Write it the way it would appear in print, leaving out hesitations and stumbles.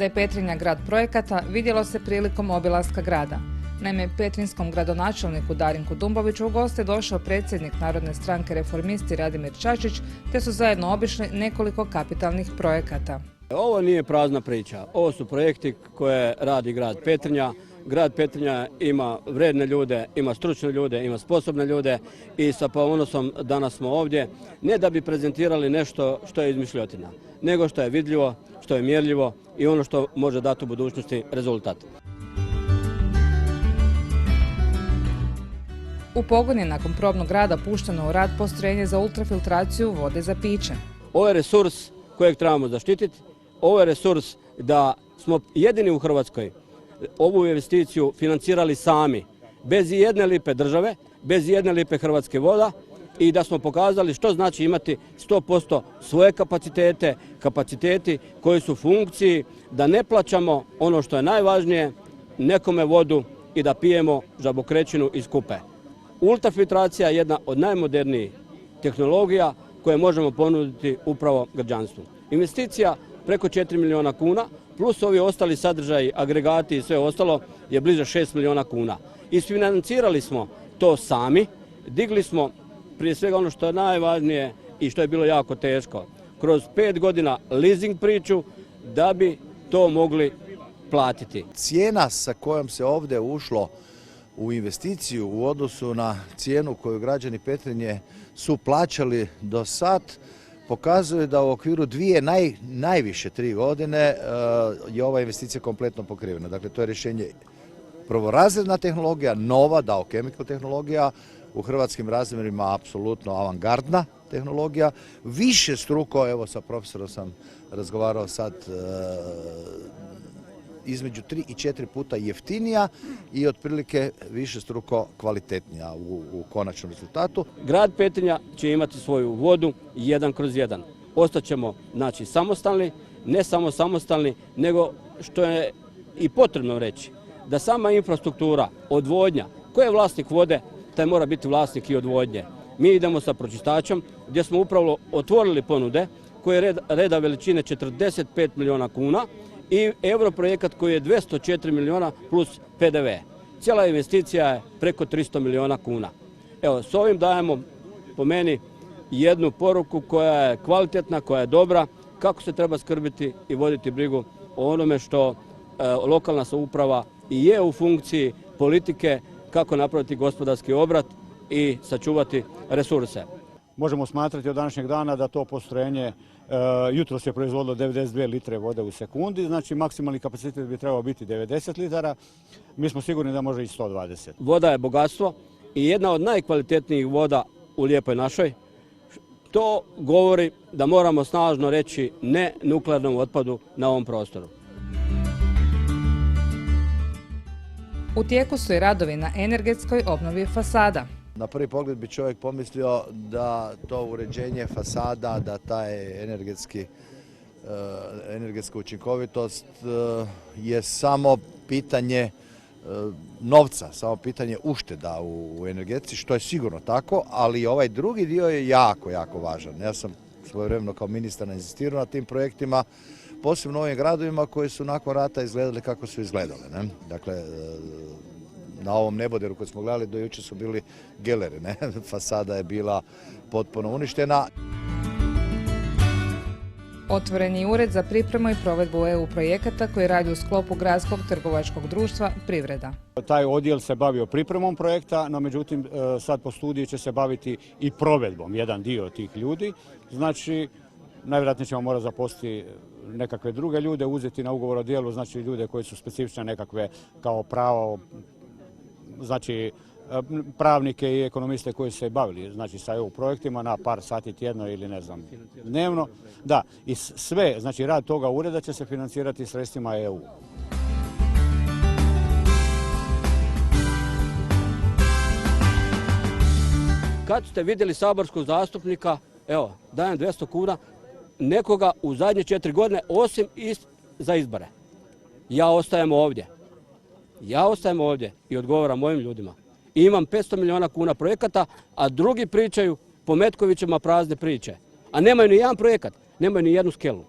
Da je Petrinja grad projekata vidjelo se prilikom obilaska grada. Naime, petrinjskom gradonačelniku Darinku Dumboviću u goste došao predsjednik Narodne stranke Reformisti Radimir Čačić, te su zajedno obišli nekoliko kapitalnih projekata. Ovo nije prazna priča, ovo su projekti koje radi grad Petrinja. Grad Petrinja ima vredne ljude, ima stručne ljude, ima sposobne ljude i sa ponosom danas smo ovdje, ne da bi prezentirali nešto što je izmišljotina, nego što je vidljivo, što je mjerljivo i ono što može dati u budućnosti rezultat. U pogon je nakon probnog rada pušteno u rad postrojenje za ultrafiltraciju vode za piće. Ovo je resurs kojeg trebamo zaštititi, ovo je resurs da smo jedini u Hrvatskoj ovu investiciju financirali sami, bez jedne lipe države, bez jedne lipe Hrvatske voda i da smo pokazali što znači imati 100% svoje kapaciteti koji su u funkciji da ne plaćamo ono što je najvažnije, nekome vodu i da pijemo žabokrećinu iz kupe. Ultrafiltracija je jedna od najmodernijih tehnologija koje možemo ponuditi upravo građanstvu. Investicija preko 4 milijuna kuna, plus ovi ostali sadržaji, agregati i sve ostalo je bliže 6 milijuna kuna. Isfinancirali smo to sami, digli smo prije svega ono što je najvažnije i što je bilo jako teško, kroz 5 godina leasing priču da bi to mogli platiti. Cijena sa kojom se ovdje ušlo u investiciju u odnosu na cijenu koju građani Petrinje su plaćali do sad pokazuje da u okviru najviše 3 godine je ova investicija kompletno pokrivena. Dakle, to je rješenje prvorazredna tehnologija, nova Dow Chemical tehnologija, u hrvatskim razmjerima apsolutno avangardna tehnologija, više struko, evo sa profesorom sam razgovarao sad, između 3 i 4 puta jeftinija i otprilike više struko kvalitetnija u konačnom rezultatu. Grad Petrinja će imati svoju vodu 1/1. Ostaćemo znači samostalni, ne samo samostalni, nego što je i potrebno reći, da sama infrastruktura, odvodnja, ko je vlasnik vode, taj mora biti vlasnik i odvodnje. Mi idemo sa pročistačom gdje smo upravo otvorili ponude koje je reda veličine 45 milijuna kuna, i europrojekat koji je 204 milijuna plus PDV. Cijela investicija je preko 300 milijuna kuna. Evo, s ovim dajemo po meni jednu poruku koja je kvalitetna, koja je dobra, kako se treba skrbiti i voditi brigu o onome što lokalna samouprava i je u funkciji politike, kako napraviti gospodarski obrat i sačuvati resurse. Možemo smatrati od današnjeg dana da to postrojenje jutros je proizvodilo 92 litre vode u sekundi, znači maksimalni kapacitet bi trebao biti 90 litara, mi smo sigurni da može i 120. Voda je bogatstvo i jedna od najkvalitetnijih voda u Lijepoj našoj. To govori da moramo snažno reći ne nuklearnom otpadu na ovom prostoru. U tijeku su i radovi na energetskoj obnovi fasada. Na prvi pogled bi čovjek pomislio da to uređenje fasada, da taj energetska učinkovitost je samo pitanje novca, samo pitanje ušteda u energetici, što je sigurno tako, ali ovaj drugi dio je jako, jako važan. Ja sam svojevremeno kao ministar inzistirao na tim projektima, posebno u ovim gradovima koji su nakon rata izgledali kako su izgledali. Ne? Dakle, na ovom neboderu koji smo gledali do jučer su bili geleri, ne? Fasada je bila potpuno uništena. Otvoren je ured za pripremu i provedbu EU projekata koji radi u sklopu Gradskog trgovačkog društva Privreda. Taj odjel se bavio pripremom projekta, no međutim sad po studiji će se baviti i provedbom, jedan dio tih ljudi. Znači, najvjerojatnije ćemo morati zaposliti nekakve druge ljude, uzeti na ugovor o djelu, znači ljude koji su specifične nekakve kao pravo, znači pravnike i ekonomiste koji su se bavili znači sa EU projektima na par sati tjedno ili ne znam dnevno. Da, i sve, znači rad toga ureda će se financirati sredstvima EU. Kad ste vidjeli saborskog zastupnika, evo, dajem 200 kuna, nekoga u zadnje 4 godine, osim za izbore. Ja ostajem ovdje i odgovaram mojim ljudima. I imam 500 milijuna kuna projekata, a drugi pričaju po Metkovićima prazne priče. A nemaju ni jedan projekat, nemaju ni jednu skelu.